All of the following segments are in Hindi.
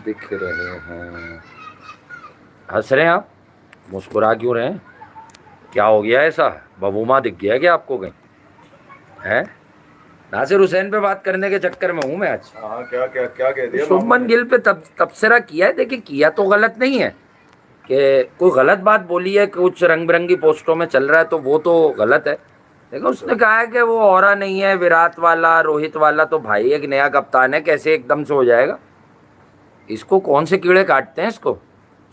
दिख रहे हैं। हंस रहे हैं आप, मुस्कुरा क्यों रहे हैं? क्या हो गया ऐसा? बबूमा दिख गया क्या आपको कहीं? है नासिर हुसैन पे बात करने के चक्कर में हूं मैं आज। हाँ, क्या क्या क्या कह दिया? शुभमन गिल पे तबसरा किया है। देखिए, किया तो गलत नहीं है कि कोई गलत बात बोली है, कुछ रंग बिरंगी पोस्टों में चल रहा है तो वो तो गलत है। लेकिन उसने कहा है कि वो ऑरा नहीं है विराट वाला, रोहित वाला। तो भाई एक नया कप्तान है, कैसे एकदम से हो जाएगा? इसको कौन से कीड़े काटते हैं इसको?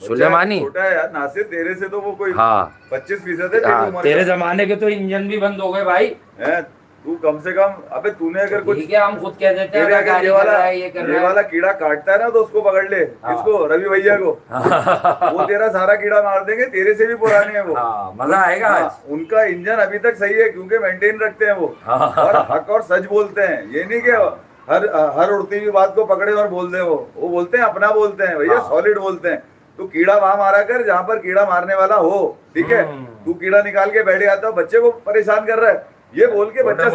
सुलेमानी छोटा है यार नासिर, तेरे से तो वो कोई हाँ 25% है तेरी हाँ, उम्र तेरे का। जमाने के तो इंजन भी बंद हो गए भाई। है तू कम से कम, अबे तूने अगर कुछ ठीक है, हम खुद कह देते हैं तेरे अगर गाड़ी कर रहा है, ये कर ये रहा है। वाला कीड़ा काटता है ना तो उसको पकड़ ले। इसको रवि भैया को वो तेरा सारा कीड़ा मार देंगे। तेरे से भी पुराने हैं वो। हाँ, मजा आएगा आज। उनका इंजन अभी तक सही है क्योंकि मेंटेन रखते हैं वो, और हक और सच बोलते हैं। ये नहीं कि हर उड़ती हुई बात को पकड़े और बोल दे। वो बोलते हैं, अपना बोलते हैं भैया, सॉलिड बोलते हैं। तो कीड़ा वहां मारा कर जहां पर कीड़ा मारने वाला हो, ठीक है? तू कीड़ा निकाल के बैठ जाता हो, बच्चे को परेशान कर रहा है। ये बोल के बच्चा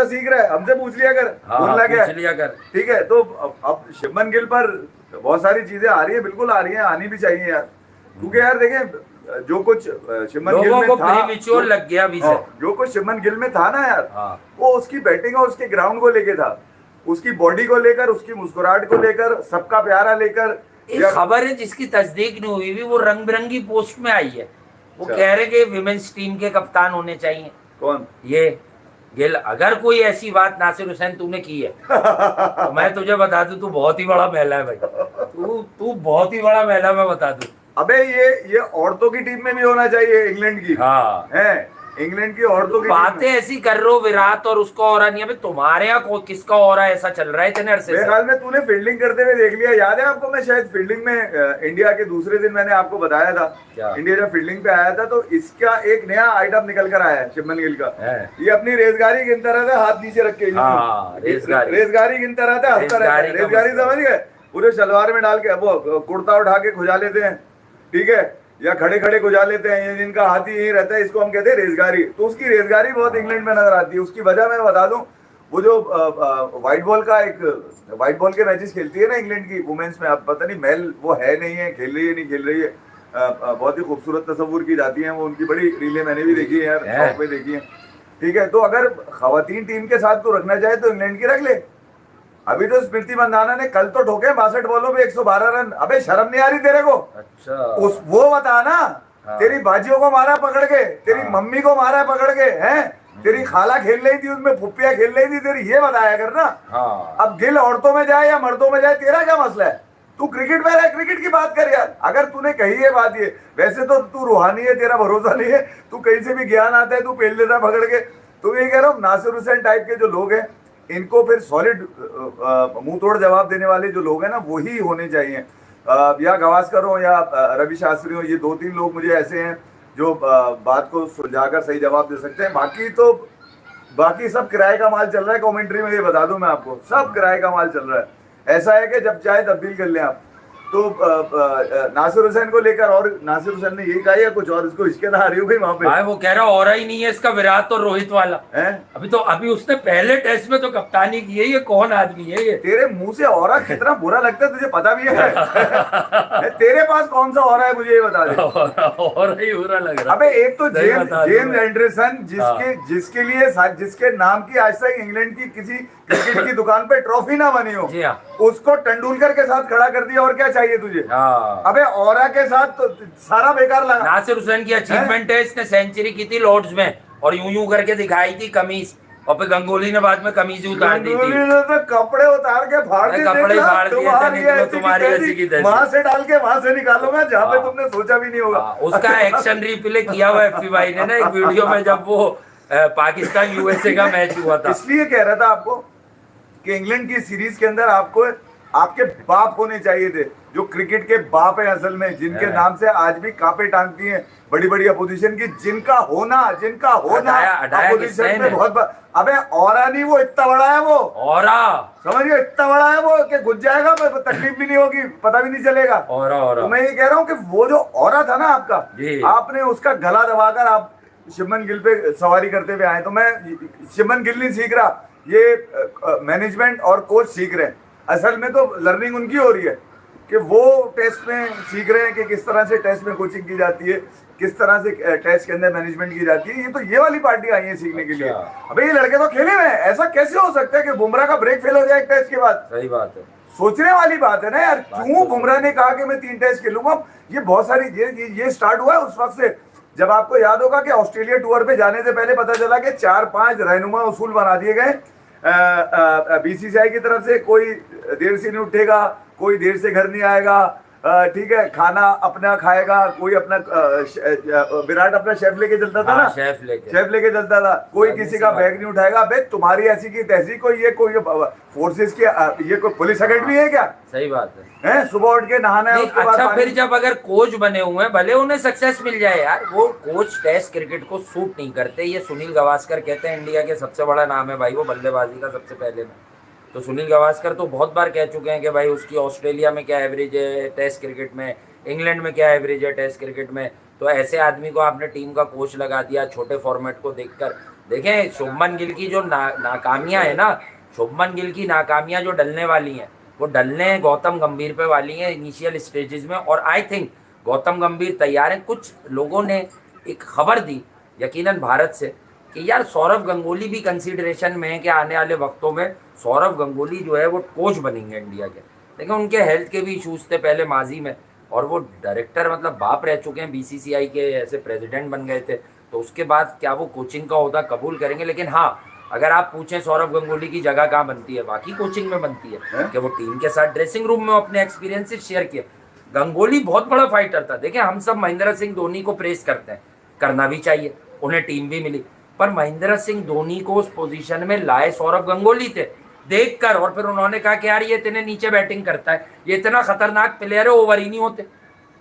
सीख रहा है। हमसे पूछ लिया कर, बोलना क्या है, ठीक है? तो अब शुभमन गिल पर बहुत सारी चीजें आ रही है, बिल्कुल आ रही है, आनी भी चाहिए यार। क्योंकि यार देखें, जो कुछ शुभमन गिल में था, लग गया अभी से। जो कुछ शुभमन गिल में था ना यार, वो उसकी बैटिंग और उसके ग्राउंड को लेके था, उसकी बॉडी को लेकर, उसकी मुस्कुराहट को लेकर, सबका प्यारा लेकर। एक खबर है जिसकी तस्दीक नहीं हुई भी, वो रंग बिरंगी पोस्ट में आई है। वो कह रहे कि विमेंस टीम के कप्तान होने चाहिए। कौन? ये गिल। अगर कोई ऐसी बात नासिर हुसैन तूने की है तो मैं तुझे बता दूं, तू बहुत ही बड़ा महिला है भाई। तू बहुत ही बड़ा महिला, मैं बता दूं। अबे ये औरतों की टीम में भी होना चाहिए, इंग्लैंड की। हाँ, है इंग्लैंड की औरतों की बातें ऐसी कर रहे हो विराट और उसका ऑरा नहीं है। तुम्हारे यहाँ किसका ऑरा ऐसा चल रहा है इतने अरसे से? मेरे ख्याल में तूने फील्डिंग करते हुए देख लिया। याद है आपको? मैं शायद फील्डिंग में इंडिया के दूसरे दिन मैंने आपको बताया था, इंडिया जब फील्डिंग पे आया था तो इसका एक नया आइटम निकल कर आया है शुभमन गिल का। ये अपनी रेसगारी गिनता रहता है, हाथ नीचे रख के। रेसगारी गिनता रहता है, हंसता रहता है। रेसगारी समझ गए? पूरे शलवार में डाल के, वो कुर्ता उठा के खुजा लेते हैं, ठीक है, या खड़े खड़े खुजा लेते हैं। ये जिनका हाथी यही रहता है, इसको हम कहते हैं रेसगारी। तो उसकी रेसगारी बहुत इंग्लैंड में नजर आती है। उसकी वजह मैं बता दूं, वो जो व्हाइट बॉल के मैचेस खेलती है ना इंग्लैंड की वुमेन्स में, अब पता नहीं मेल वो है नहीं है, खेल रही है नहीं खेल रही है, बहुत ही खूबसूरत तस्वुर की जाती है वो। उनकी बड़ी रीलें मैंने भी देखी है यार, शौक में देखी है, ठीक है? तो अगर खवातीन टीम के साथ तो रखना चाहे तो इंग्लैंड की रख ले। अभी तो स्मृति मंदाना ने कल तो ठोके 62 बॉलों पे 112 रन। अबे शर्म नहीं आ रही तेरे को? अच्छा, वो बता ना। तेरी बाजियों को मारा पकड़ के, तेरी मम्मी को मारा पकड़ के, हैं? तेरी खाला खेल रही थी उसमें, फुप्पिया खेल रही थी तेरी, ये बताया कर ना। अब गिल औरतों में जाए या मर्दों में जाए, तेरा क्या मसला है? तू क्रिकेट में रह, क्रिकेट की बात कर यार। अगर तूने कही है बात ये, वैसे तो तू रूहानी है, तेरा भरोसा नहीं है, तू कहीं से भी ज्ञान आता है, तू पेल देता पकड़ के। तो ये कह रहा हूँ, नासिर हुसैन टाइप के जो लोग हैं, इनको फिर सॉलिड मुंह तोड़ जवाब देने वाले जो लोग हैं ना, वही होने चाहिए। या गावस्कर हो या रवि शास्त्री हो, ये 2-3 लोग मुझे ऐसे हैं जो बात को सुलझाकर सही जवाब दे सकते हैं। बाकी सब किराए का माल चल रहा है कमेंट्री में, ये बता दूं मैं आपको, सब किराए का माल चल रहा है। ऐसा है कि जब चाहे तब्दील कर लें आप। तो नासिर हुसैन को लेकर, और नासिर हुसैन ने यही कहा या कुछ और? इसको इसके ना आ रही हो गई वहां पे। भाई वो कह रहा ऑरा ही नहीं है इसका विराट और रोहित वाला है। अभी उसने पहले टेस्ट में तो कप्तानी की है। ये कौन आदमी है ये? तेरे मुंह से ऑरा कितना बुरा लगता है तुझे पता भी है? तेरे पास कौन सा ऑरा है मुझे ये बता दे। ऑरा ही बुरा लग रहा है। अबे एक तो जेम्स एंडरसन, जिसके नाम की आज तक इंग्लैंड की किसी क्रिकेट की दुकान पे ट्रॉफी ना बनी हो, उसको तेंदुलकर के साथ खड़ा कर दिया। और क्या चाहिए तुझे? अबे ऑरा के साथ तो सारा बेकार लगा। नासिर हुसैन की अचीवमेंट है, इसने सेंचुरी की थी लॉर्ड्स में और यूं करके दिखाई थी कमीज, और फिर गंगोली ने बाद में कमीज उतार दी थी। तो कपड़े उतार के फाड़ दिए, कपड़े फाड़ दिए, तुम्हारी ऐसी की तैसी। वहां से डाल के वहां से निकालूंगा जहाँ पे तुमने सोचा भी नहीं होगा। उसका एक्शन रिप्ले किया हुआ एफपीवाई ने ना एक वीडियो में, जब वो पाकिस्तान यूएसए का मैच हुआ था। इसलिए कह रहा था आपको कि इंग्लैंड की सीरीज के अंदर आपको आपके बाप होने चाहिए थे, जो क्रिकेट के बाप है असल में, जिनके नाम से आज भी कांपे टांगती हैं बड़ी बड़ी अपोजिशन की, जिनका होना अपोजिशन में बहुत। अबे ऑरा नहीं, वो इतना बड़ा है, वो ऑरा समझिए, इतना बड़ा है वो कि घुस जाएगा, तकलीफ भी नहीं होगी, पता भी नहीं चलेगा। तो मैं ये कह रहा हूँ कि वो जो ऑरा था ना आपका, आपने उसका गला दबाकर आप शुभमन गिल पे सवारी करते हुए आए। तो मैं शुभमन गिल नहीं सीख रहा, ये मैनेजमेंट और कोच सीख रहे हैं। असल में तो लर्निंग उनकी हो रही है कि वो टेस्ट में सीख रहे हैं कि किस तरह से टेस्ट में कोचिंग की जाती है, किस तरह से टेस्ट के अंदर मैनेजमेंट की जाती है। ये तो ये वाली पार्टी आई है सीखने के लिए। अबे ये लड़के तो खेले हुए हैं, ऐसा कैसे हो सकता है कि बुमराह का ब्रेक फेल हो जाए एक टेस्ट के बाद? सही बात है, सोचने वाली बात है ना यार। क्यों बुमराह ने कहा कि मैं 3 टेस्ट खेलूंगा? ये बहुत सारी ये स्टार्ट हुआ है उस वक्त से, जब आपको याद होगा कि ऑस्ट्रेलिया टूर पे जाने से पहले पता चला कि 4-5 रहनुमा उसूल बना दिए गए बीसीसीआई की तरफ से। कोई देर से नहीं उठेगा, कोई देर से घर नहीं आएगा, ठीक है, खाना अपना खाएगा, कोई अपना विराट अपना शेफ लेके चलता था ना, शेफ लेके चलता था, कोई किसी का बैग नहीं उठाएगा। बे तुम्हारी ऐसी की तैसी कोई ये कोई फोर्सेस की ये कोई पुलिस अकेडमी है क्या? सही बात है, सुबह उठ के नहाना है, उसके बाद अच्छा फिर जब अगर कोच बने हुए हैं, भले उन्हें सक्सेस मिल जाए यार, वो कोच टेस्ट क्रिकेट को सूट नहीं करते। ये सुनील गावस्कर कहते हैं, इंडिया के सबसे बड़ा नाम है भाई वो बल्लेबाजी का सबसे पहले में। तो सुनील गावस्कर तो बहुत बार कह चुके हैं कि भाई उसकी ऑस्ट्रेलिया में क्या एवरेज है टेस्ट क्रिकेट में, इंग्लैंड में क्या एवरेज है टेस्ट क्रिकेट में। तो ऐसे आदमी को आपने टीम का कोच लगा दिया छोटे फॉर्मेट को देखकर। देखें शुभमन गिल की जो नाकामियां है ना, शुभमन गिल की नाकामियां जो डलने वाली हैं, वो डलने गौतम गंभीर पे वाली हैं इनिशियल स्टेजेस में। और आई थिंक गौतम गंभीर तैयार हैं। कुछ लोगों ने एक खबर दी यकीनन भारत से कि यार सौरव गंगोली भी कंसीडरेशन में है कि आने वाले वक्तों में सौरव गंगोली जो है वो कोच बनेंगे इंडिया के। लेकिन उनके हेल्थ के भी इशूज़ थे पहले माजी में, और वो डायरेक्टर मतलब बाप रह चुके हैं बीसीसीआई के, ऐसे प्रेसिडेंट बन गए थे। तो उसके बाद क्या वो कोचिंग का ओहदा कबूल करेंगे? लेकिन हाँ, अगर आप पूछें सौरव गंगोली की जगह कहाँ बनती है, बाकी कोचिंग में बनती है कि वो टीम के साथ ड्रेसिंग रूम में अपने एक्सपीरियंसेस शेयर किए। गंगोली बहुत बड़ा फाइटर था। देखिए हम सब महेंद्र सिंह धोनी को प्रेस करते हैं, करना भी चाहिए, उन्हें टीम भी मिली, पर महेंद्र सिंह धोनी को उस पोजीशन में लाए सौरव गंगोली थे देखकर। और फिर उन्होंने कहा कि यार ये इतने नीचे बैटिंग करता है, ये इतना खतरनाक प्लेयर है, ओवर ही नहीं होते।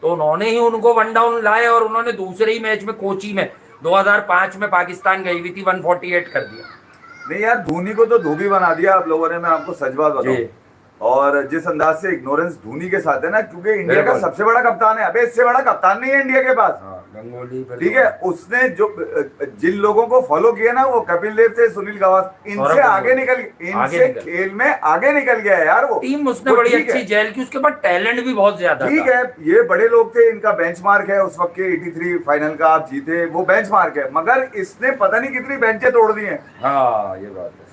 तो उन्होंने ही उनको 1 डाउन लाए और उन्होंने दूसरे ही मैच में कोची में 2005 में पाकिस्तान गई हुई थी 148 कर दिया। नहीं यार, धोनी को तो धोबी बना दिया आप लोगों ने, मैं आपको सच बात बताऊं। और जिस अंदाज से इग्नोरेंस धोनी के साथ है ना, क्योंकि इंडिया का सबसे बड़ा कप्तान है। अबे इससे बड़ा कप्तान नहीं है इंडिया के पास। ठीक है, उसने जो जिन लोगों को फॉलो किया ना, वो कपिल देव से सुनील गावस्कर, इनसे आगे निकल, इनसे खेल में आगे निकल गया है यार। वो टीम उसने बड़ी अच्छी जेल की, उसके बाद टैलेंट भी बहुत ज्यादा। ठीक है, ये बड़े लोग थे, इनका बेंचमार्क है उस वक्त के 83 फाइनल का आप जीते, वो बेंचमार्क है। मगर इसने पता नहीं कितनी बेंचें तोड़ दी हैं। हाँ ये बात है।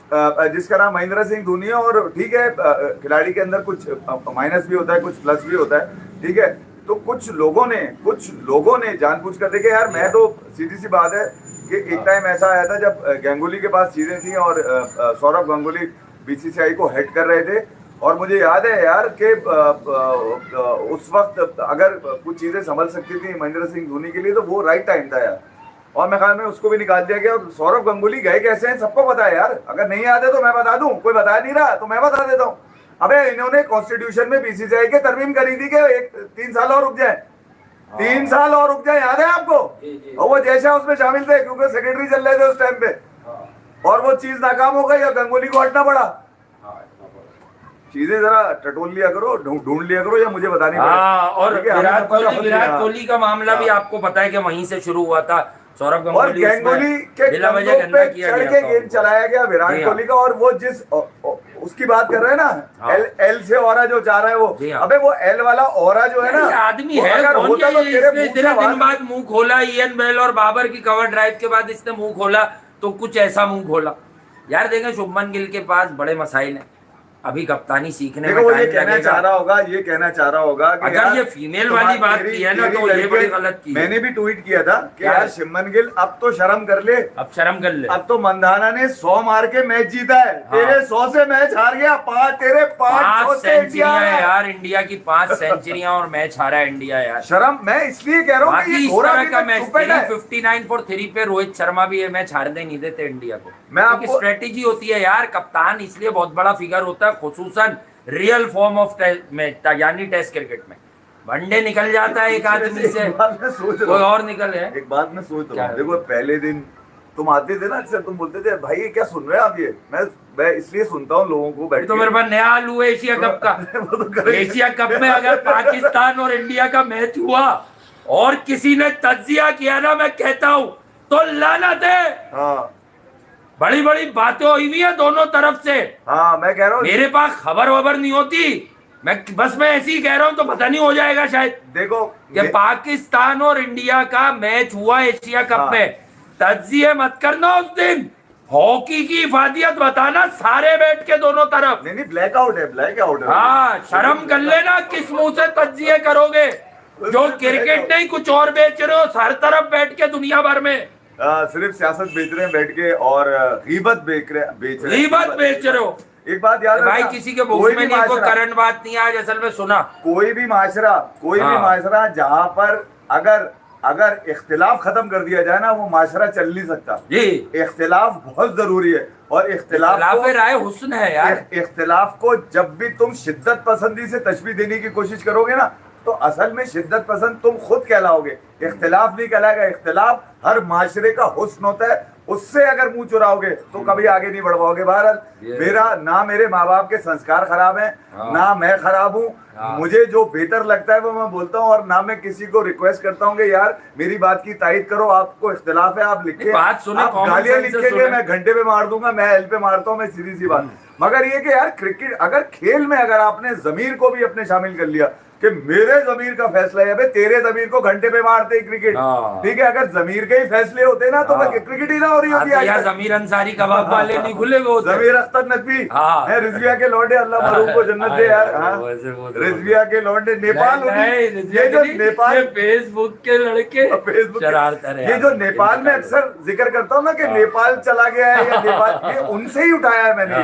जिसका नाम महेंद्र सिंह धोनी है। और ठीक है, खिलाड़ी के अंदर कुछ माइनस भी होता है, कुछ प्लस भी होता है, ठीक है। तो कुछ लोगों ने जानबूझकर, देखे यार, मैं तो सीधी सी बात है कि एक टाइम ऐसा आया था जब गंगुली के पास चीजें थी और सौरव गंगुली बीसीसीआई को हेड कर रहे थे। और मुझे याद है यार कि उस वक्त अगर कुछ चीजें संभल सकती थी महेंद्र सिंह धोनी के लिए, तो वो राइट टाइम था यार। और मैं ख्याल में उसको भी निकाल दिया गया। और सौरव गंगुली गए कैसे हैं सबको पता है यार। अगर नहीं याद है तो मैं बता दूं, कोई बता नहीं रहा तो मैं बता देता हूँ। अबे इन्होंने कॉन्स्टिट्यूशन में बीसीसीआई के तरमीम करी थी कि 3 साल और रुक जाए, 3 साल और रुक जाए, याद है आपको? और वो जैसा उसमें शामिल थे क्योंकि सेक्रेटरी चल रहे थे उस टाइम पे, और वो चीज नाकाम हो गई और गंगुली को हटना पड़ा। चीजें जरा टटोल लिया करो, ढूंढ लिया करो, या मुझे बतानी पड़ेगी। और विराट कोहली का मामला भी आपको पता है कि वहीं से शुरू हुआ था। सौरव गंगुली के कंधों पे चढ़ के गेंद चलाया गया विराट कोहली का। और वो जिस उसकी बात कर रहे हैं ना, एल से ऑरा जो जा रहा है वो, अबे वो एल वाला ऑरा जो है ना, आदमी है अगर होता तो तेरे दिन बाद मुंह खोला, इयन बेल और बाबर की कवर ड्राइव के बाद इसने मुंह खोला तो कुछ ऐसा मुंह खोला यार। देखें शुभमन गिल के पास बड़े मसाइल हैं, अभी कप्तानी सीखने में टाइम लगेगा। ये कहना चाह रहा होगा कि अगर ये फीमेल वाली बात की है ना, तो ये बड़ी गलत की। मैंने भी ट्वीट किया था कि यार शुभमन गिल अब तो शर्म कर ले, अब शर्म कर ले। अब तो मंधाना ने 100 मार के मैच जीता है, तेरे 100 से मैच हार गया, 5 सेंचुरियां है यार इंडिया की, 5 सेंचुरियां और मैच हारा है इंडिया यार। शर्म, मैं इसलिए कह रहा हूँ कि इस तरह का मैच 59 for 3 पे रोहित शर्मा भी ये मैच हारने नहीं देते इंडिया को। क्योंकि स्ट्रेटेजी होती है यार, कप्तान इसलिए बहुत बड़ा फिगर होता है, खुसूसन रियल फॉर्म ऑफ यानी टेस्ट क्रिकेट में। वनडे निकल जाता है एक आदमी से, कोई और निकल है। एक बात मैं सोच रहा हूँ, देखो पहले दिन तुम आते थे ना अक्सर, तुम बोलते थे भाई ये क्या सुन रहे हैं आप, ये मैं इसलिए सुनता हूँ लोगों को बैठ। तो मेरे पास नया आलू है एशिया कप का। एशिया कप में अगर पाकिस्तान और इंडिया का मैच हुआ और किसी ने तज्जिया किया ना, मैं कहता हूँ तो लानत है। बड़ी बड़ी बातें हुई हुई है दोनों तरफ से। हाँ मैं कह रहा हूँ, मेरे पास खबर वबर नहीं होती, मैं ऐसे ही कह रहा हूँ, तो पता नहीं हो जाएगा शायद। देखो कि पाकिस्तान और इंडिया का मैच हुआ एशिया कप में, तज्जिए मत करना उस दिन, हॉकी की इफादियत बताना सारे बैठ के दोनों तरफ। नहीं ब्लैकआउट है, ब्लैकआउट है। हाँ, शर्म कर लेना, किस मुंह से तज्जिए करोगे? जो क्रिकेट नहीं कुछ और बेच रहे हो हर तरफ बैठ के दुनिया भर में। सिर्फ सियासत बेच रहे हैं बैठ के, और गीबत बेच रहे हो। एक बात याद भाई, किसी के मुंह में नहीं, कोई करंट बात नहीं आज असल में सुना। कोई भी माशरा जहाँ पर अगर इख्तिलाफ खत्म कर दिया जाए ना, वो माशरा चल नहीं सकता जी। इख्तिलाफ बहुत जरूरी है, और इख्तिलाफ राय हुस्न है यार। इख्तिलाफ को जब भी तुम शिद्दत पसंदी से तशबीह देने की कोशिश करोगे ना, तो असल में शिद्दत पसंद तुम खुद कहलाओगे, इख्तिलाफ नहीं कहलाएगा। इख्तिलाफ हर माशरे का हुस्न होता है, उससे अगर मुंह चुराओगे तो कभी आगे नहीं बढ़ पाओगे। बहरहाल ना मेरे माँ बाप के संस्कार खराब हैं, ना मैं खराब हूँ, मुझे जो बेहतर लगता है वो मैं बोलता हूँ, और ना मैं किसी को रिक्वेस्ट करता हूँ कि यार मेरी बात की तायद करो, आपको इख्तिलाफ है आप लिखे, आप गालियां लिखेंगे मैं घंटे पे मार दूंगा, मैं एल पे मारता हूँ, मैं सीधी सी बात। मगर ये कि यार क्रिकेट अगर खेल में अगर आपने जमीर को भी अपने शामिल कर लिया कि मेरे जमीर का फैसला है, तेरे जमीर को घंटे पे मारते क्रिकेट, ठीक है, अगर जमीर के ही फैसले होते ना तो क्रिकेट ही ना हो रही होती है। जमीर अंसारी कबाब वाले नहीं खुले वो, जमीर अख्तर नकवी है, रिजविया के लौंडे, अल्लाह मरूम को जन्नत दे यार। रिजविया के लौंडे नेपाल, ये जो नेपाल फेसबुक के लड़के, ये जो नेपाल में अक्सर जिक्र करता हूँ ना कि नेपाल चला गया है या नेपाल, ये उनसे ही उठाया है मैंने।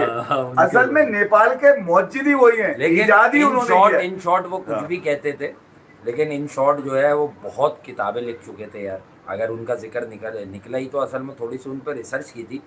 असल में नेपाल के मौजूद ही वही है, लेकिन इन शॉर्ट वो कुछ भी कहते थे, लेकिन इन शॉर्ट जो है वो बहुत किताबें लिख चुके थे यार। अगर उनका जिक्र निकला ही तो असल में थोड़ी सी उन पर रिसर्च की थी,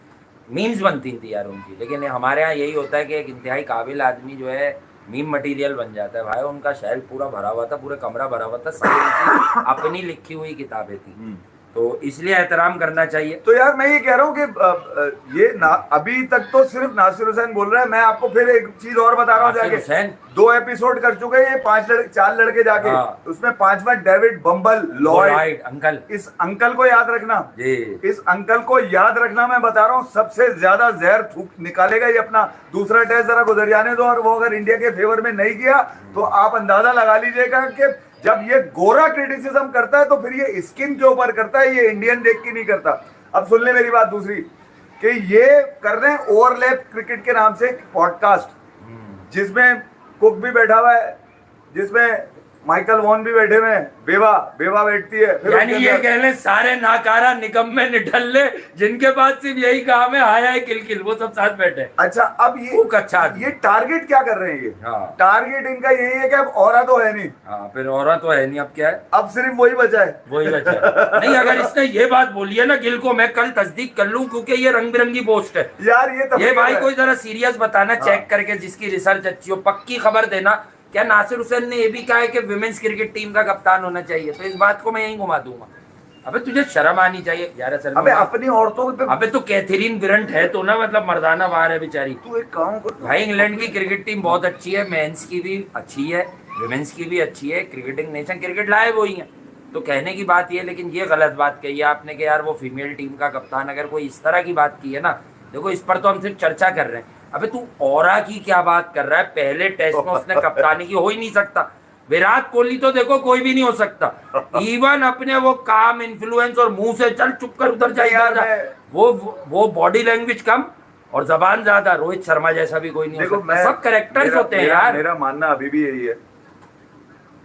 मीम्स बनती थी यार उनकी। लेकिन हमारे यहाँ यही होता है कि एक इंतहाई काबिल आदमी जो है मीम मटेरियल बन जाता है। भाई उनका शेल्फ पूरा भरा हुआ था, पूरा कमरा भरा हुआ था, सारी अपनी लिखी हुई किताबें थी, तो इसलिए एहतराम करना चाहिए। तो यार मैं ये कह रहा हूँ कि ये अभी तक तो सिर्फ नासिर हुसैन बोल रहा है, मैं आपको फिर एक चीज और बता रहा हूँ, जाके 2 एपिसोड कर चुके हैं ये 4 लड़के जाके, उसमें 5वां डेविड बम्बल लॉयड अंकल, इस अंकल को याद रखना, इस अंकल को याद रखना। मैं बता रहा हूँ सबसे ज्यादा जहर थूक निकालेगा ये अपना दूसरा टेस्ट जरा गुजर जाने दो, और वो अगर इंडिया के फेवर में नहीं किया तो आप अंदाजा लगा लीजिएगा कि जब ये गोरा क्रिटिसिज्म करता है तो फिर ये स्किन के ऊपर करता है, ये इंडियन देख के नहीं करता। अब सुन ले मेरी बात दूसरी, कि ये कर रहे हैं ओवरलैप क्रिकेट के नाम से एक पॉडकास्ट, जिसमें कुक भी बैठा हुआ है, जिसमें माइकल वॉन भी बैठे हुए हैं, बेवा बैठती है, यानी ये कह ले सारे नाकारा निकम्मे निठल्ले जिनके पास सिर्फ यही काम है हाय हाय किल, वो सब साथ बैठे। अच्छा, अब ये टारगेट क्या कर रहे हैं? ये टारगेट इनका यही है कि अब औरत तो है नहीं, फिर औरत तो है नहीं, अब क्या है, अब सिर्फ वही बचा है, नहीं अगर इसने ये बात बोली है ना गिल को, मैं कल तस्दीक कर लूं, क्योंकि ये रंग बिरंगी पोस्ट है यार। ये भाई कोई जरा सीरियस बताना, चेक करके, जिसकी रिसर्च अच्छी हो पक्की खबर देना। क्या नासिर हुसैन ने ये भी कहा है कि विमेंस क्रिकेट टीम का कप्तान होना चाहिए? तो इस बात को मैं यहीं घुमा दूंगा। अबे तुझे शर्म आनी चाहिए यार। असल अबे अपनी औरतों पे, अबे तो कैथरीन ब्रंट है तो ना, मतलब मर्दाना बाहर है बेचारी। तू एक काम कर भाई, इंग्लैंड की क्रिकेट टीम बहुत अच्छी है, मेंस की भी अच्छी है, विमेंस की भी अच्छी है, क्रिकेटिंग नेशन क्रिकेट लाए वो ही है, तो कहने की बात ये। लेकिन ये गलत बात कही है आपने कि यार वो फीमेल टीम का कप्तान, अगर कोई इस तरह की बात की है ना, देखो इस पर तो हम सिर्फ चर्चा कर रहे हैं। अबे तू औरा की क्या बात कर रहा है? पहले टेस्ट में उसने कप्तानी की, हो ही नहीं सकता। विराट कोहली तो देखो कोई भी नहीं हो सकता, इवन अपने वो काम इन्फ्लुएंस और मुंह से चल चुप कर उधर जाए, वो बॉडी लैंग्वेज कम और जबान ज्यादा। रोहित शर्मा जैसा भी कोई नहीं हो सकता, सब कैरेक्टर्स होते हैं यार। मेरा मानना अभी भी यही है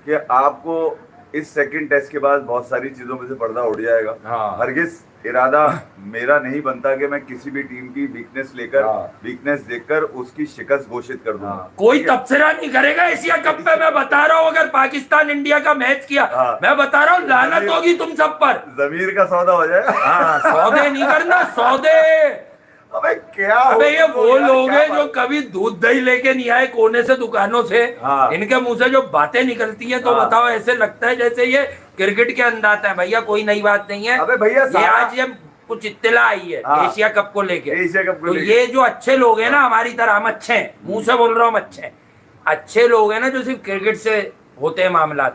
कि आपको इस सेकंड टेस्ट के बाद बहुत सारी चीजों में से पर्दा उड़ जाएगा। हरगिज इरादा मेरा नहीं बनता कि मैं किसी भी टीम की वीकनेस लेकर, वीकनेस देखकर उसकी शिकस्त घोषित कर दूंगा। कोई तबसरा नहीं करेगा एशिया कप पे, मैं बता रहा हूँ। अगर पाकिस्तान इंडिया का मैच किया, मैं बता रहा हूँ लानत होगी तुम सब पर। जमीर का सौदा हो जाएगा। सौदे नहीं करना, सौदे। अबे क्या, अबे ये वो लोग हैं जो कभी दूध दही लेके नहीं आए कोने से दुकानों से, इनके मुंह से जो बातें निकलती हैं तो बताओ, ऐसे लगता है जैसे ये क्रिकेट के अंदाज है। भैया कोई नई बात नहीं है। अबे भैया ये आज ये कुछ इत्तला आई है एशिया कप को लेके, तो ये जो अच्छे लोग हैं ना हमारी तरह, हम अच्छे हैं, मुंह से बोल रहा हूँ अच्छे लोग हैं ना, जो सिर्फ क्रिकेट से होते हैं मामला,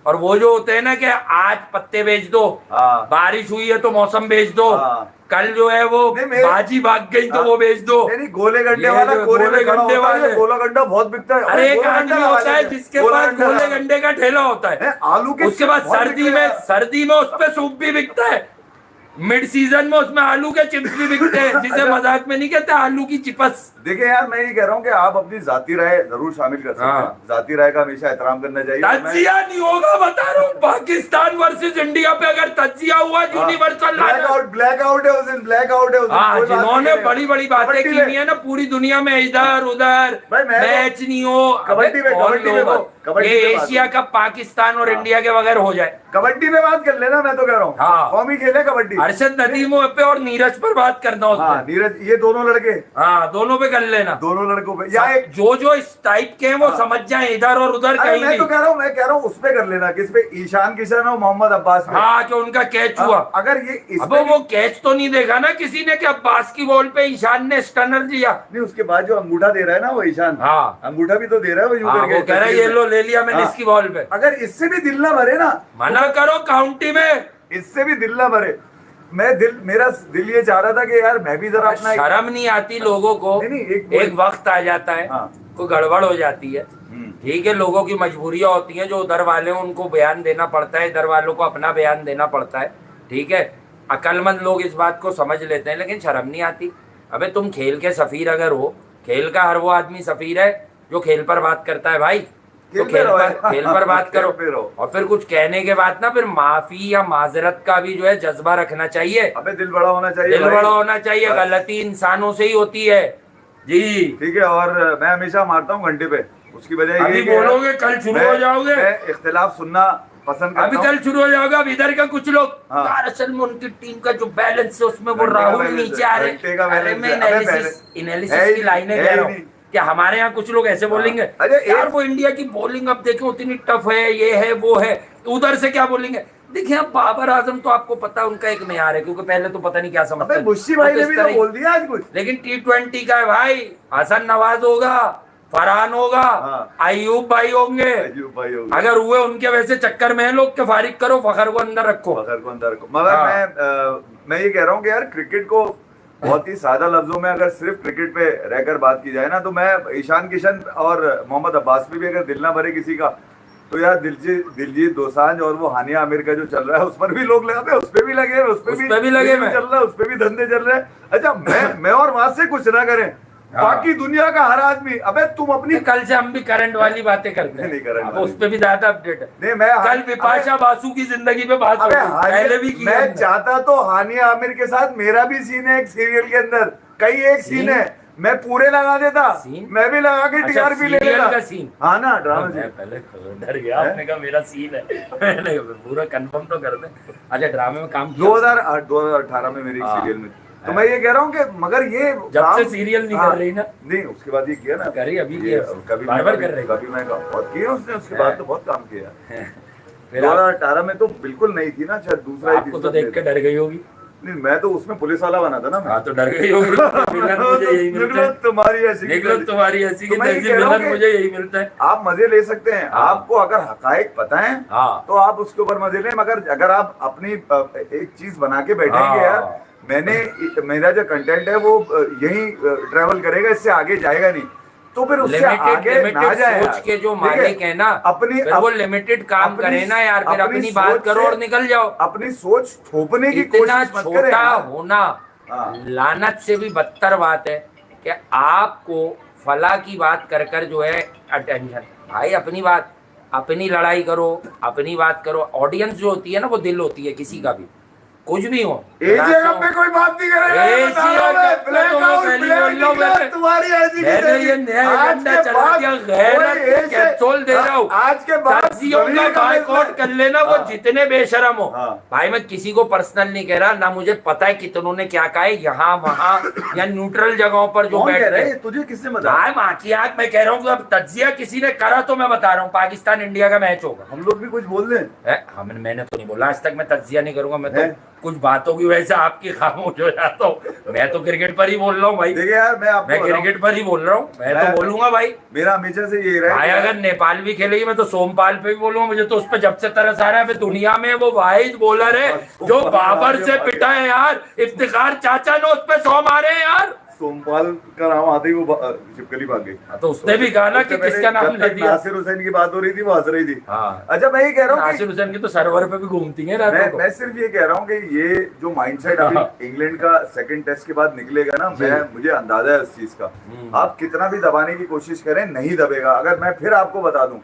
और वो जो होते हैं ना कि आज पत्ते बेच दो, हाँ। बारिश हुई है तो मौसम बेच दो, हाँ। कल जो है वो बाजी भाग गई तो वो बेच दो। नहीं, गोले गंडे वाला, गोले गंडे वाले, गोला गंडा बहुत बिकता है। अरे एक आदमी होता है जिसके पास गोले गंडे का ठेला होता है, आलू के, उसके बाद सर्दी में उस पे सूप भी बिकता है, मिड सीजन में उसमें आलू के चिप्स भी बिकते हैं, जिसे मजाक में नहीं कहते आलू की चिपस। देखिए यार, मैं ये कह रहा हूँ कि आप अपनी जाती राय जरूर शामिल कर सकते हैं, जाती राय का हमेशा एहतराम करना चाहिए। तज्जिया नहीं होगा, बता रहा हूँ, पाकिस्तान वर्सेस इंडिया पे अगर तज्जिया हुआ यूनिवर्सल ब्लैकआउट है उस दिन, ब्लैकआउट है उस दिन। जिन्होंने बड़ी बड़ी बातें की हुई है ना पूरी दुनिया में, इधर उधर मैच नहीं हो, कबड्डी में ये एशिया कप पाकिस्तान और इंडिया के बगैर हो जाए। कबड्डी में बात कर लेना, मैं तो कह रहा हूँ कौमी खेल है कबड्डी। अरशद नदीम पे और नीरज पर बात करना उसमें। हाँ, नीरज, ये दोनों लड़के, हाँ दोनों पे कर लेना, दोनों लड़कों पे, या एक जो इस टाइप के हैं वो समझ जाए इधर और उधर कहीं नहीं। मैं कह रहा हूँ उस पे कर लेना, किस पे, ईशान किशन और मोहम्मद अब्बास पे। हाँ, कि उनका कैच हुआ। अगर ये अब वो कैच तो नहीं देखा ना किसी ने कि अब्बास की बॉल पे ईशान ने स्टनर दिया। नहीं, उसके बाद जो अंगूठा दे रहा है ना वो ईशान, हाँ अंगूठा भी तो दे रहा है वो यूं करके, वो कह रहा है ये लो ले लिया मैंने इसकी बॉल पे। अगर इससे भी दिल ना भरे ना, मना करो काउंटी में, इससे भी दिल ना भरे। मेरा दिल ये चाह रहा था कि यार मैं भी जरा अपना, शर्म नहीं आती लोगों को। एक वक्त आ जाता है, कोई गड़बड़ हो जाती है, ठीक है, लोगों की मजबूरियां होती हैं, जो उधर वाले हैं उनको बयान देना पड़ता है, इधर वालों को अपना बयान देना पड़ता है, ठीक है। अक्लमंद लोग इस बात को समझ लेते हैं, लेकिन शर्म नहीं आती। अबे तुम खेल के सफीर अगर हो, खेल का हर वो आदमी सफीर है जो खेल पर बात करता है भाई, तो खेल पर बात करो। और फिर कुछ कहने के बाद ना फिर माफी या माजरत का भी जो है जज्बा रखना चाहिए। अबे दिल बड़ा होना चाहिए, दिल बड़ा होना चाहिए। गलती इंसानों से ही होती है जी, ठीक है। और मैं हमेशा मारता हूँ घंटे पे, उसकी वजह अभी बोलोगे कल शुरू हो जाओगे, मैं इख्तिलाफ सुनना पसंद करता हूं। अभी कल शुरू हो जाओगा। अब इधर का कुछ लोग यार असल में उनकी टीम का जो बैलेंस है उसमें वो राहुल नीचे आ रहे। मैं एनालिसिस की लाइनें कह रहा हूँ कि हमारे यहाँ कुछ लोग ऐसे बोलेंगे यार वो इंडिया की बॉलिंग अब देखें उतनी टफ है, ये है वो है, उधर से क्या बोलेंगे। देखिए अब बाबर आजम तो आपको पता है उनका एक मेयार है, क्योंकि पहले तो पता नहीं क्या समझते, मुश्ती भाई ने भी तो बोल दिया आज कुछ। लेकिन T20 का है भाई, हसन नवाज होगा, फरहान होगा, अयूब भाई होंगे, अगर हुए उनके वैसे चक्कर में है लोग के फारिग करो, फखर को अंदर रखो, मगर मैं ये कह रहा हूँ कि यार क्रिकेट को बहुत ही सादा लफ्जों में अगर सिर्फ क्रिकेट पे रहकर बात की जाए ना, तो मैं ईशान किशन और मोहम्मद अब्बास पे भी अगर दिल ना भरे किसी का, तो यार दिलजीत दोसांझ और वो हानिया आमिर का जो चल रहा है उस पर भी लोग लगे, उस पे भी लगे, उस पे भी लगे चल रहा है, उस पे भी धंधे चल रहे हैं। अच्छा, मैं और वहां से कुछ ना करें, बाकी दुनिया का हर आदमी, अबे तुम अपनी, कल से हम भी करंट वाली बातें करते हैं, नहीं करंट उस पे भी ज्यादा अपडेट है। नहीं, मैं कल बिपाशा बासु की जिंदगी पे बात पहले भी की। मैं चाहता तो हानिया आमिर के साथ मेरा भी सीन है एक सीरियल के अंदर, कई एक सीन है, मैं पूरे लगा देता, मैं भी लगा के टीआरपी ले लेता। हाँ ना, ड्रामा सीन। पहले डर गया, आपने कहा मेरा सीन है, मैंने पूरा कंफर्म तो कर दे। अच्छा, ड्रामे में काम 2018 में मेरी सीरियल में, तो मैं ये कह रहा हूँ कि मगर ये जब से सीरियल नहीं कर रही ना, नहीं उसके बाद ये किया ना, करी अभी किया, कभी बार कर रही, कभी मैं बहुत किया उसने, उसके बाद तो बहुत काम किया। 2018 में तो बिल्कुल नहीं थी ना, शायद दूसरा, आपको तो देख के डर गई होगी। नहीं, मैं तो उसमें पुलिस वाला बना था ना। हाँ, तो डर गई होगी। तुम्हारी ऐसी विलन मुझे यही मिलता है। आप मजे ले सकते हैं, आपको अगर हकायक पता है तो आप उसके ऊपर मजे लें, मगर अगर आप अपनी एक चीज बना के बैठेंगे यार, मेरा जो कंटेंट है वो यही ट्रेवल करेगा, इससे आगे जाएगा नहीं, तो फिर उससे आगे ना जाए। सोच के जो मालिक है ना, अपनी वो लिमिटेड काम करे ना यार, फिर अपनी बात करो और निकल जाओ। अपनी सोच थोपने की कोशिश मत करें। छोटा होना लानत से भी बदतर बात है कि आपको फला की बात कर कर जो है अटेंशन। भाई अपनी बात, अपनी लड़ाई करो, अपनी बात करो। ऑडियंस जो होती है ना वो दिल होती है किसी का भी, कुछ भी हो। एक जगह पे कोई बात नहीं करेगा, तुम्हारी ऐसी आज के बाद बाइकआउट कर लेना, वो जितने बेशरम हो। भाई मैं किसी को पर्सनल नहीं कह रहा, ना मुझे पता है कितनों ने क्या कहा है, यहाँ वहाँ या न्यूट्रल जगहों पर जो बैठ रहे। तुझे किसने बताया? माँ की आंख, मैं कह रहा हूँ अब तज्जिया किसी ने करा तो मैं बता रहा हूँ, पाकिस्तान इंडिया का मैच होगा, हम लोग भी कुछ बोल रहे हैं। मैंने तो नहीं बोला आज तक, मैं तज्जिया नहीं करूंगा, मैं तो कुछ बातों की वजह से आपकी खामोश हो जाता हूँ। मैं तो क्रिकेट पर ही बोल रहा हूँ भाई। देखिए यार मैं क्रिकेट पर ही बोल रहा हूँ। मैं तो बोलूंगा भाई, मेरा हमेशा से यही रहा भाई अगर नेपाल भी खेलेगी मैं तो सोमपाल पे भी बोलूंगा। मुझे तो उस पर जब से तरस आ रहा है। दुनिया में वो वाहिद बॉलर है जो बाबर से पिटा है यार। इफ्तिखार चाचा ने उस पर 100 मारे हैं यार। सोमपाल का नाम आते ही वो छिपकली भाग गई। तो उसने भी कहा ना कि किसका नाम ले दिया। नासिर हुसैन की बात हो रही थी, वो हंस रही थी। हाँ। अच्छा मैं ये कह रहा हूँ नासिर हुसैन की तो सर्वर पे भी घूमती है रातों को। मैं सिर्फ ये कह रहा हूँ कि ये जो माइंडसेट अभी इंग्लैंड का सेकंड टेस्ट के बाद निकलेगा ना, मुझे अंदाजा है उस चीज का। आप कितना भी दबाने की कोशिश करें नहीं दबेगा। अगर मैं फिर आपको बता दूं,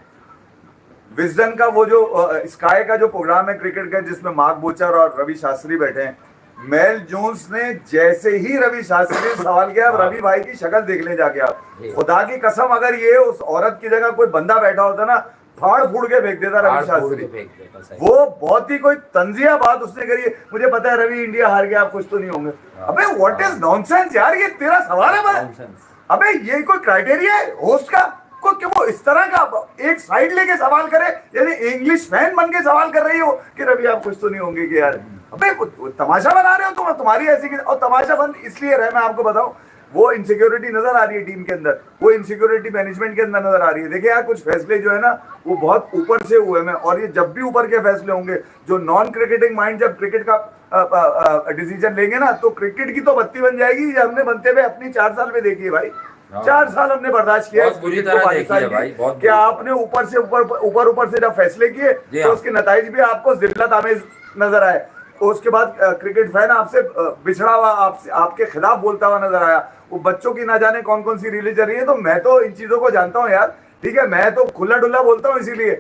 विजडन का वो जो स्काई का जो प्रोग्राम है क्रिकेट का, जिसमें मार्क बोचर और रवि शास्त्री बैठे हैं, मेल जोन्स ने जैसे ही रवि शास्त्री ने सवाल किया, रवि भाई की शक्ल देख ले जाके आप, खुदा की कसम अगर ये उस औरत की जगह कोई बंदा बैठा होता ना, फाड़ फूड़ के फेंक देता रवि शास्त्री। वो बहुत ही कोई तंजिया बात उसने करी है। मुझे पता है रवि इंडिया हार गया, आप खुश तो नहीं होंगे। अबे व्हाट इज नॉनसेंस यार, ये तेरा सवाल है? अबे ये कोई क्राइटेरिया है होस्ट का कि वो इस तरह का एक साइड लेके सवाल करे, यानी इंग्लिश फैन बन के सवाल कर रही हो कि रवि आप कुछ तो नहीं होंगे कि यार अबे तमाशा बना रहे हो तुम, तुम्हारी ऐसी। और तमाशा बंद इसलिए रहे, मैं आपको बताऊं, वो इनसिक्योरिटी नजर आ रही है टीम के अंदर, वो इनसिक्योरिटी मैनेजमेंट के अंदर नजर आ रही है। देखिए यार कुछ फैसले जो है ना वो बहुत ऊपर से हुए हैं, और ये जब भी ऊपर के फैसले होंगे, जो नॉन क्रिकेटिंग माइंड जब क्रिकेट का डिसीजन लेंगे ना, तो क्रिकेट की तो बत्ती बन जाएगी। ये हमने बनते हुए अपनी 4 साल में देखी है भाई। 4 साल हमने बर्दाश्त किया कि आपने ऊपर से जब फैसले किए तो उसके नतीजे भी आपको जिल्लत आमेज नजर आए। उसके बाद क्रिकेट फैन आपसे बिछड़ा हुआ, आपके खिलाफ बोलता हुआ नजर आया। वो बच्चों की ना जाने कौन कौन सी रीलें चल रही है। तो मैं तो इन चीजों को जानता हूँ यार, ठीक है, मैं तो खुला डुल्ला बोलता हूँ। इसीलिए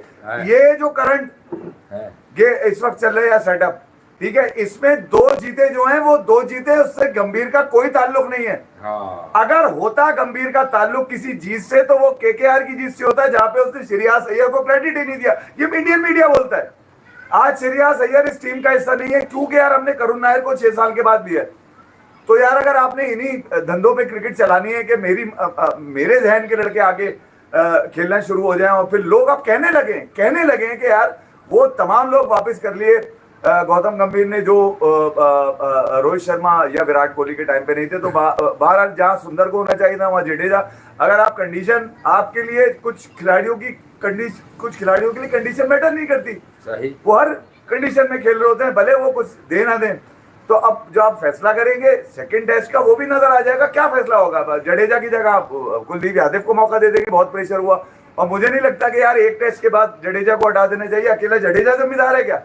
ये जो करंट ये इस वक्त चल रहे हैं सेटअप, ठीक है, इसमें 2 जीते जो हैं वो 2 जीते, उससे गंभीर का कोई ताल्लुक नहीं है। अगर होता गंभीर का ताल्लुक किसी जीत से तो वो केकेआर की जीत से होता है, जहां पे उसने श्रेयस अय्यर को क्रेडिट ही नहीं दिया। ये इंडियन मीडिया बोलता है। आज श्रेयस अय्यर इस टीम का हिस्सा नहीं है क्योंकि यार हमने करुण नायर को 6 साल के बाद लिया। तो यार अगर आपने इन्हीं धंधों पे क्रिकेट चलानी है कि मेरे जहन के लड़के आगे खेलना शुरू हो जाएं, और फिर लोग अब कहने लगे कि यार वो तमाम लोग वापस कर लिए। गौतम गंभीर ने जो रोहित शर्मा या विराट कोहली के टाइम पे नहीं थे, तो बहरहाल जहां सुंदर को होना चाहिए था वहां जडेजा। अगर आप कंडीशन आपके लिए कुछ खिलाड़ियों के लिए कंडीशन मैटर नहीं करती, सही, वो हर कंडीशन में खेल रहे होते हैं, भले वो कुछ दे ना दें। तो अब जो आप फैसला करेंगे सेकंड टेस्ट का, वो भी नजर आ जाएगा क्या फैसला होगा। जडेजा की जगह आप कुलदीप यादव को मौका दे देंगे, बहुत प्रेशर हुआ। और मुझे नहीं लगता कि यार एक टेस्ट के बाद जडेजा को हटा देना चाहिए। अकेला जडेजा जिम्मेदार है क्या?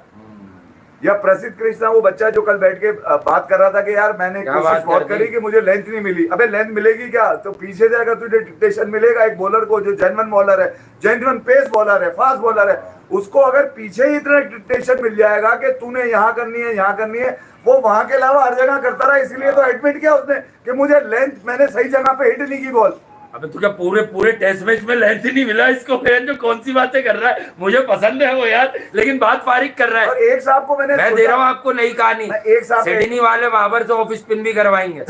या प्रसिद्ध कृष्णा, वो बच्चा जो कल बैठ के बात कर रहा था कि यार मैंने कोशिश बहुत करी कि मुझे लेंथ नहीं मिली। अबे लेंथ मिलेगी क्या? तो पीछे जाएगा तुझे डिक्टेशन मिलेगा एक बॉलर को जो जेन्युइन बॉलर है, जेन्युइन पेस बॉलर है, फास्ट बॉलर है, उसको अगर पीछे ही इतना डिक्टेशन मिल जाएगा कि तूने यहाँ करनी है, वो वहां के अलावा हर जगह करता रहा। इसलिए तो एडमिट किया उसने कि मुझे लेंथ, मैंने सही जगह पे हिट नहीं की बॉल। अबे तो क्या पूरे टेस्ट मैच में लेंथ ही नहीं मिला इसको? जो कौन सी बातें कर रहा है, मुझे पसंद है वो यार, लेकिन बात फारिग कर रहा है। और एक साहब को मैं दे रहा हूँ आपको नई कहानी, सिडनी वाले बाबर से ऑफ स्पिन भी करवाएंगे।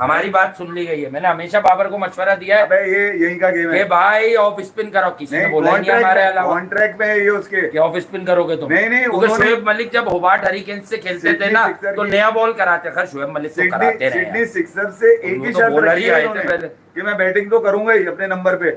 हमारी बात सुन ली गई है, मैंने हमेशा बाबर को मशवरा दिया है, ये यही का गेम है भाई ऑफ स्पिन करो। किसी ने बोला नहीं हमारे अलावा कॉन्ट्रैक्ट में ये उसके ऑफ स्पिन करोगे तुम। नहीं, शोएब मलिक जब होबार्ट हरिकेन्स से खेलते थे ना, तो नया बॉल कराते। खैर शोएब मलिक को कराते रहे, सिडनी सिक्सर से एक ही शर्त रखी है पहले कि मैं बैटिंग तो करूंगा ही अपने नंबर पे।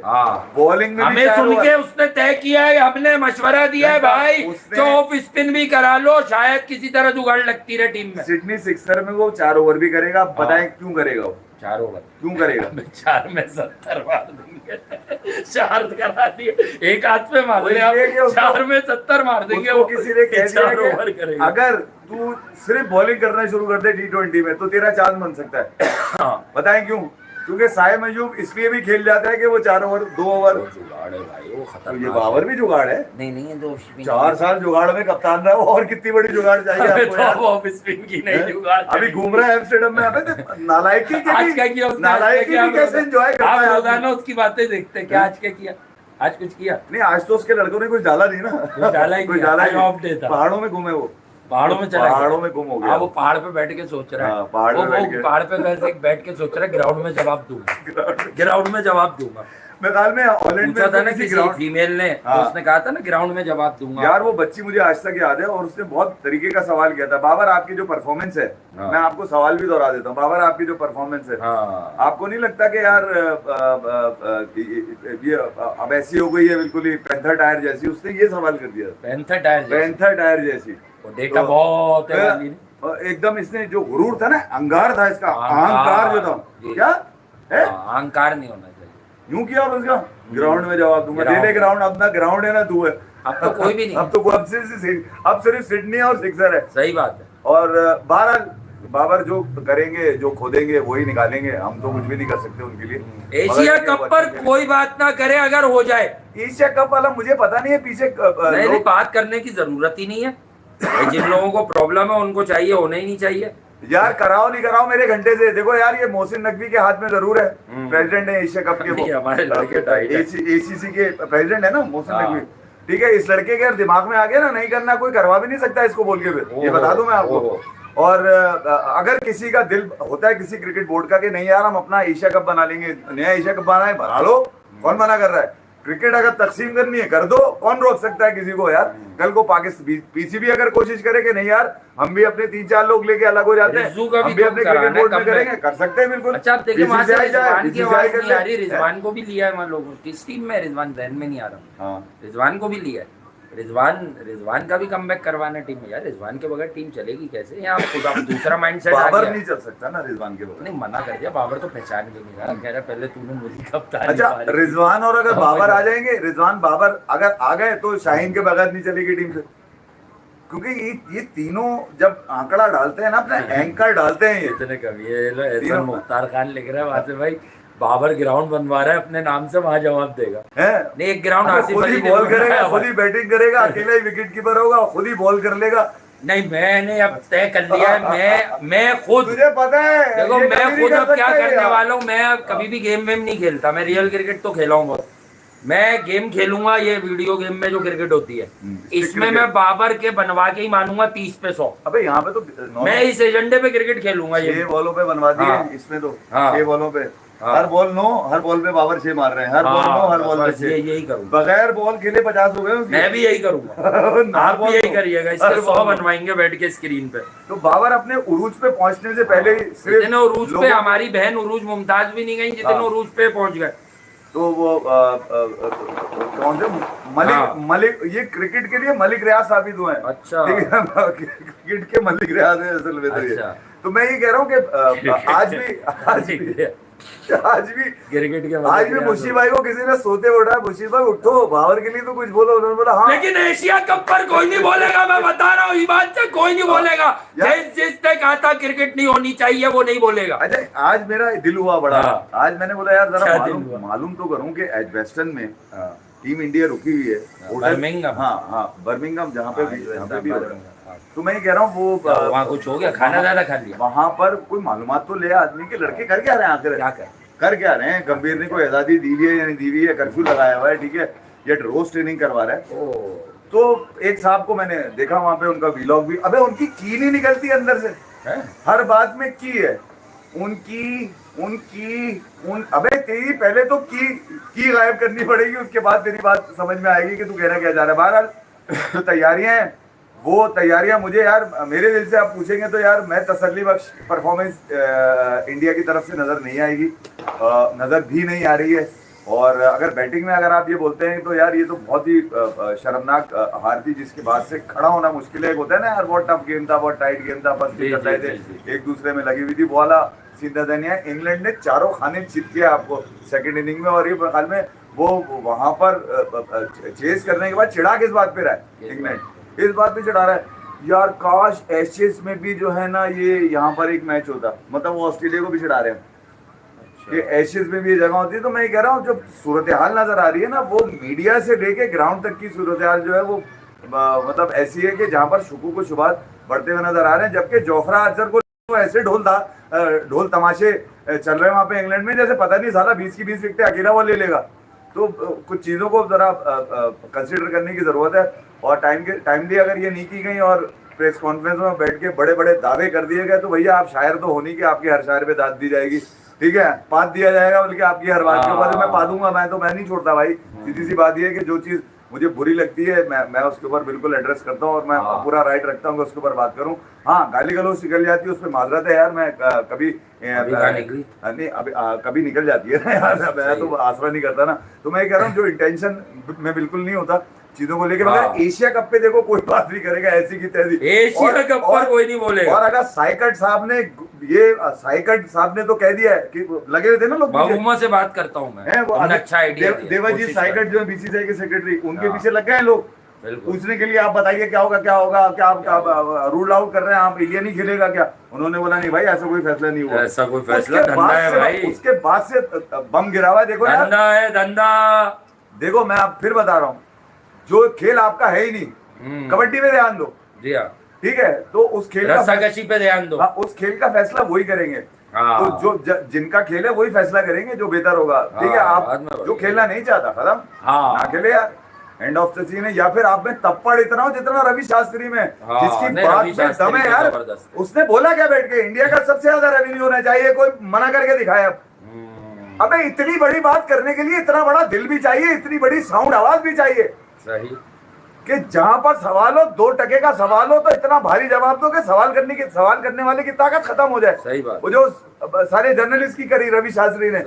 बॉलिंग में हमें सुन के उसने तय किया है, हमने मशवरा दिया है भाई जो ऑफ स्पिन भी करा लो, शायद किसी तरह जुगाड़ लगती रहे टीम में। सिडनी सिक्सर में वो 4 ओवर भी करेगा। बताएं क्यों करेगा वो 4 ओवर? क्यों करेगा? 4 में 70 मार देंगे। 4 करा दिए, एक हाथ पे मार दिया, 4 में 70 मार देंगे। वो किसी ने कह दिया कि अगर तू सिर्फ बॉलिंग करना शुरू कर दे T20 में तो तेरा चांस बन सकता है। बताएं क्यों? क्योंकि साइम अयूब इसलिए भी खेल जाता है कि वो 4 ओवर 2 ओवर जुगाड़ है भाई, वो खतरनाक। ये बाबर भी जुगाड़ है। नहीं तो 4 साल जुगाड़ में कप्तान रहा, और कितनी बड़ी जुगाड़ चाहिए आपको यार? ऑफ स्पिन की नहीं जुगाड़ अभी घूम रहा है एम्स्टर्डम में। अबे नालायकी की कैसे एंजॉय करता है? रोजाना उसकी बातें देखते हैं। क्या आज क्या किया? आज कुछ किया नहीं, आज तो उसके लड़कों ने कुछ डाला नहीं ना। कोई डाला ऑफ डे था, पहाड़ों में घूमे, वो पहाड़ों में गुम हो गया। वो पहाड़ पे बैठ के सोच रहा है, पहाड़ पे बैठ के सोच रहा है ग्राउंड में जवाब दूंगा। मैं ख्याल में हॉलैंड पूछा था में ना किसी किसी ग्राउंड फीमेल ने, तो हाँ। उसने कहा था ना ग्राउंड में जवाब दूंगा। यार वो बच्ची मुझे आज तक याद है, और उसने बहुत तरीके का सवाल किया था, बाबर आपकी जो परफॉर्मेंस है, हाँ। मैं आपको सवाल भी दोहरा देता हूँ, बाबर आपकी जो परफॉर्मेंस है, हाँ। आपको नहीं लगता कि यार ये अब ऐसी हो गई है बिल्कुल ही पैंथर टायर जैसी? उसने ये सवाल कर दिया, पैंथर टायर जैसी। वो डेटा बहुत है वाली ने। एकदम इसने जो गुरूर था ना, अंगार था इसका, अहंकार जो था, जी। क्या है, अहंकार नहीं होना चाहिए। यूं किया उसका, ग्राउंड में जवाब दूंगा, दे दे ग्राउंड, अपना ग्राउंड है ना तू है, अब तो कोई भी नहीं अब तो अब सिर्फ सिडनी और सिक्सर है। सही बात है। और बहरहाल बाबर जो करेंगे, जो खोदेंगे वही निकालेंगे, हम तो कुछ भी नहीं कर सकते उनके लिए। एशिया कप पर कोई बात ना करे, अगर हो जाए एशिया कप वाला मुझे पता नहीं है, पीछे नहीं, बात करने की जरूरत ही नहीं है। जिन लोगों को प्रॉब्लम है उनको चाहिए, होना ही नहीं चाहिए यार। कराओ नहीं कराओ मेरे घंटे से, देखो यार ये मोहसिन नकवी के हाथ में जरूर है, प्रेसिडेंट है एशिया कप के, वो हमारे लड़के एसीसी के प्रेसिडेंट है ना मोहसिन हाँ। नकवी, ठीक है। इस लड़के के दिमाग में आ गया ना, नहीं करना, कोई करवा भी नहीं सकता इसको बोल के, फिर ये बता दूं मैं आपको। और अगर किसी का दिल होता है किसी क्रिकेट बोर्ड का कि नहीं यार हम अपना एशिया कप बना लेंगे, नया एशिया कप बना है, बना लो, कौन मना कर रहा है? क्रिकेट अगर तकसीम करनी है कर दो, कौन रोक सकता है किसी को यार? कल को पाकिस्तान पीसीबी अगर कोशिश करे कि नहीं यार हम भी अपने 3-4 लोग लेके अलग हो जाते हैं, हम भी अपने क्रिकेट बोर्ड में करेंगे, कर सकते हैं बिल्कुल। अच्छा, आप देखिए वहां से रिजवान की आवाज नहीं आ रही, ले। रिजवान को भी लिया है वहां लोगों, किस टीम में रिजवान जहन में नहीं आ रहा। हाँ। रिजवान को भी लिया है, रिजवान का भी कमबैक करवाना टीम में। यार रिजवान के बगैर टीम चलेगी कैसे? यहाँ खुदा दूसरा माइंडसेट आ बाबर गया। नहीं चल सकता ना रिजवान के बगैर। नहीं, मना कर दिया, बाबर तो पहचान भी नहीं रहा, कह रहा पहले तूने मुझे कप्तान। अच्छा, रिजवान और अगर बाबर आ जाएंगे, रिजवान बाबर अगर आ गए तो शाहीन के बगैर नहीं चलेगी टीम से, क्योंकि ये तीनों जब आंकड़ा डालते हैं ना, अपना एंकर डालते हैं, ये इतने कभी ऐसा मुख्तार खान लिख रहा है वहां से, भाई बाबर ग्राउंड बनवा रहा है अपने नाम से, वहां जवाब देगा है? नहीं, एक ग्राउंड आसिफ खुद ही अली ने बॉल बनाया करेगा, हुआ खुद ही बैटिंग करेगा, अकेला ही विकेट कीपर होगा, खुद ही बॉल कर लेगा। नहीं, मैंने अब तय कर लिया है, मैं खुद, तुझे पता है देखो ये मैं कभी खुद नहीं अब कर क्या सकते करने यार। वाला हूँ, मैं अब कभी भी गेम वेम नहीं खेलता, मैं रियल क्रिकेट तो खेला हूँ बहुत। मैं गेम खेलूंगा ये वीडियो गेम में जो क्रिकेट होती है, इसमें मैं बाबर के बनवा के ही मानूंगा 30 पे 100। अबे यहाँ पे तो मैं इस एजेंडे पे क्रिकेट खेलूंगा, ये 6 बॉलों पे बनवा दिए हाँ। इसमें तो, हाँ। 6 बॉलों पे, हाँ। हर बॉल 9, हर बॉल पे बाबर 6 मार रहे हैं, हर बॉल 9, हर बॉल पे 6। यही करूंगा, बगैर बॉल खेले 50 हो गए उसके। मैं भी यही करूंगा। आप भी यही करिएगा, इसके 100 बनवाएंगे बैठ के स्क्रीन पे। तो बाबर अपने उरूज पे पहुंचने से पहले ही सिर्फ जितने उरूज पे हमारी बहन उरूज मुमताज भी नहीं गई, जितने उरूज पे पहुंच गए। तो वो कौन थे, मलिक, ये क्रिकेट के लिए मलिक रियाज साबित हुए हैं। अच्छा, ठीक है, क्रिकेट के मलिक रियाज है असल में तो ये। अच्छा। तो मैं ये कह रहा हूँ कि आज भी मुशी भाई को किसी ने सोते उठा, मुशी भाई उठो, बाबर के लिए तो कुछ बोलो, उन्होंने बोला हाँ। लेकिन एशिया कप पर कोई नहीं बोलेगा, मैं बता रहा हूँ, इस बात से कोई नहीं बोलेगा। जिसने कहा था क्रिकेट नहीं होनी चाहिए वो नहीं बोलेगा। अच्छा, आज मेरा दिल हुआ बड़ा, आज मैंने बोला यार जरा मालूम तो करूँ कि एजबेस्टन में टीम इंडिया रुकी हुई है, बर्मिंघम, हाँ बर्मिंघम, जहाँ पे भी हो रहा है। तो मैं ये कह रहा हूँ वो वहाँ कुछ हो गया, खाना ज्यादा खा लिया, वहां पर कोई मालूमात तो ले आदमी के लड़के कर क्या रहे हैं आखिर, क्या कर क्या रहे हैं? गंभीर ने कोई आजादी दी हुई है या नहीं दी हुई है, कर्फ्यू लगाया हुआ है, ठीक है, ये रोज ट्रेनिंग करवा रहा है। तो एक साहब को मैंने देखा वहां पे, उनका वीलॉग भी, अबे उनकी की नहीं निकलती अंदर से, हर बात में की है अबे तेरी पहले तो की गायब करनी पड़ेगी, उसके बाद तेरी बात समझ में आएगी कि तू कहना क्या चाह रहा है। बहरहाल जो तैयारियां हैं, वो तैयारियां मुझे यार मेरे दिल से आप पूछेंगे तो यार मैं तसल्ली बख्श परफॉर्मेंस इंडिया की तरफ से नजर नहीं आएगी, नजर भी नहीं आ रही है। और अगर बैटिंग में अगर आप ये बोलते हैं तो यार ये तो बहुत ही शर्मनाक हार थी, जिसके बाद से खड़ा होना मुश्किल है। एक होता है ना यार, बहुत टफ गेम था, बहुत टाइट गेम था, बस कर रहे थे, एक दूसरे में लगी हुई थी, वो वाला सीन था। इंग्लैंड ने 4 खाने जीत के आपको सेकंड इनिंग में, और ये ख्याल में वो वहां पर चेस करने के बाद चिढ़ा किस बात पे रहा है इंग्लैंड, इस बात पे चढ़ा रहा है यार काश एशेज में भी जो है ना ये यहाँ पर एक मैच होता, मतलब वो ऑस्ट्रेलिया को भी चढ़ा रहे हैं कि एशेज में भी ये जगह होती है। तो मैं ये कह रहा हूँ जब सूरत हाल नजर आ रही है ना, वो मीडिया से लेके ग्राउंड तक की सूरत हाल जो है वो मतलब ऐसी है कि जहाँ पर शुकूक व शुबात बढ़ते हुए नजर आ रहे हैं। जबकि जोफ्रा आर्चर को ऐसे ढोल तमाशे चल रहे हैं वहाँ पे इंग्लैंड में, जैसे पता नहीं साला 20 की 20 विकेटें अकेला वो ले लेगा। तो कुछ चीज़ों को ज़रा कंसिडर करने की ज़रूरत है, और टाइमली अगर ये नहीं की गई और प्रेस कॉन्फ्रेंस में बैठ के बड़े बड़े दावे कर दिए गए तो भैया आप शायर तो होनी कि आपके हर शायर पे दाद दी जाएगी। ठीक है, पाद दिया जाएगा बल्कि आपकी हर बात के ऊपर मैं पा दूंगा। मैं नहीं छोड़ता भाई। सीधी सी बात ये है कि जो चीज मुझे बुरी लगती है मैं उसके ऊपर बिल्कुल एड्रेस करता हूँ और मैं पूरा राइट रखता हूँ कि उसके ऊपर बात करूँ। हाँ, गाली गलौज निकल जाती है, उस पर माजरत है यार। मैं कभी नहीं अभी कभी निकल जाती है ना यार, मैं तो आसरा नहीं करता ना। तो मैं ये कह रहा हूँ जो इंटेंशन में बिल्कुल नहीं होता चीजों को लेके। मगर एशिया कप पे देखो कोई बात नहीं करेगा ऐसी की तैसी, एशिया कप पर कोई नहीं बोलेगा। और अगर साइकट साहब ने तो कह दिया है कि लगे हुए थे ना लोग, बाबूमा से बात करता हूँ मैं, अच्छा आइडिया देवाजीत साइकट जो है बीसीसीआई के सेक्रेटरी, उनके पीछे लग गए हैं लोग पूछने के लिए, आप बताइए क्या होगा क्या आप रूल आउट कर रहे हैं, आप इंडिया नहीं खेलेगा क्या? उन्होंने बोला नहीं भाई ऐसा कोई फैसला नहीं हुआ। ऐसा कोई फैसला धंधा है भाई, उसके बाद से बम गिरा हुआ है। देखो यार, धंधा है धंधा। देखो मैं आप फिर बता रहा हूँ, जो खेल आपका है ही नहीं, कबड्डी में ध्यान दो। जी हाँ, ठीक है, तो उस खेल रस्साकशी पे ध्यान दो। उस खेल का फैसला वही करेंगे। तो जो जिनका खेल है वही फैसला करेंगे जो बेहतर होगा। ठीक है, आप जो खेलना नहीं चाहता खत्म ना खेले यार, एंड ऑफ द सीन है। या फिर आप में तप्पड़ इतना हो जितना रवि शास्त्री में, जिसकी बात में दम है यार। उसने बोला क्या बैठ के, इंडिया का सबसे ज्यादा रेवेन्यू होना चाहिए, कोई मना करके दिखाया। अबे इतनी बड़ी बात करने के लिए इतना बड़ा दिल भी चाहिए, इतनी बड़ी साउंड आवाज भी चाहिए। सही कि जहां पर सवाल हो 2 टके का सवाल हो तो इतना भारी जवाब दो कि सवाल करने वाले की ताकत खत्म हो जाए। सही बात। वो जो सारे जर्नलिस्ट की करी रवि शास्त्री ने,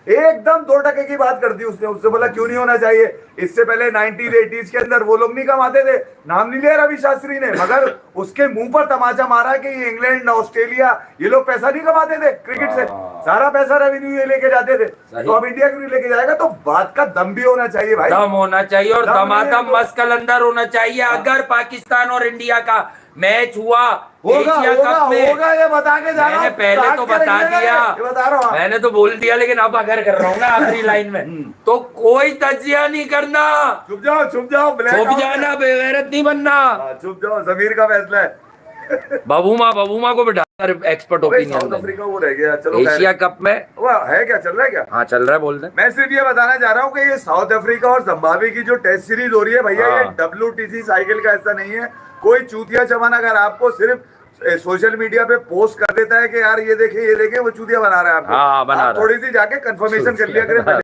एकदम 2 टके की बात कर दी उसने। उससे बोला क्यों नहीं होना चाहिए। इससे पहले 90s 80s के अंदर वो लोग नहीं कमाते थे, नाम नहीं लिया रवि शास्त्री ने, मगर उसके मुंह पर तमाचा मारा कि ये इंग्लैंड ऑस्ट्रेलिया ये लोग पैसा नहीं कमाते थे क्रिकेट से, सारा पैसा रेवेन्यू ये लेके जाते थे। तो अब इंडिया क्यों नहीं लेके जाएगा? तो बात का दम भी होना चाहिए भाई, दम होना चाहिए और दमादम मस्कल अंदर होना चाहिए। अगर पाकिस्तान और इंडिया का मैच हुआ एशिया कप में, होगा ये बता के जा रहा हूं। मैंने पहले तो बता दिया, बता रहा हूं, मैंने तो बोल दिया, लेकिन अब अगर कर रहा हूँ ना आखिरी लाइन में, तो कोई तजिया नहीं करना। चुप जाओ छुप जाना, बेगैरत नहीं बनना। चुप जाओ, जमीर का फैसला है। बबूमा को बिठा एक्सपर्ट ओपिनियन। साउथ अफ्रीका वो रह गया। चलो एशिया कप में वो है क्या, चल रहा है क्या? हाँ चल रहा है, बोल रहे। मैं सिर्फ ये बताना चाह रहा हूँ कि ये साउथ अफ्रीका और जिम्बाब्वे की जो टेस्ट सीरीज हो रही है भैया, ये WTC साइकिल का ऐसा नहीं है। कोई चूतिया चमन अगर आपको सिर्फ सोशल मीडिया पे पोस्ट कर देता है कि यार ये देखे वो चूतिया बना रहा है आपको, हाँ, बना थोड़ी सी जाके कंफर्मेशन कर लिया करें।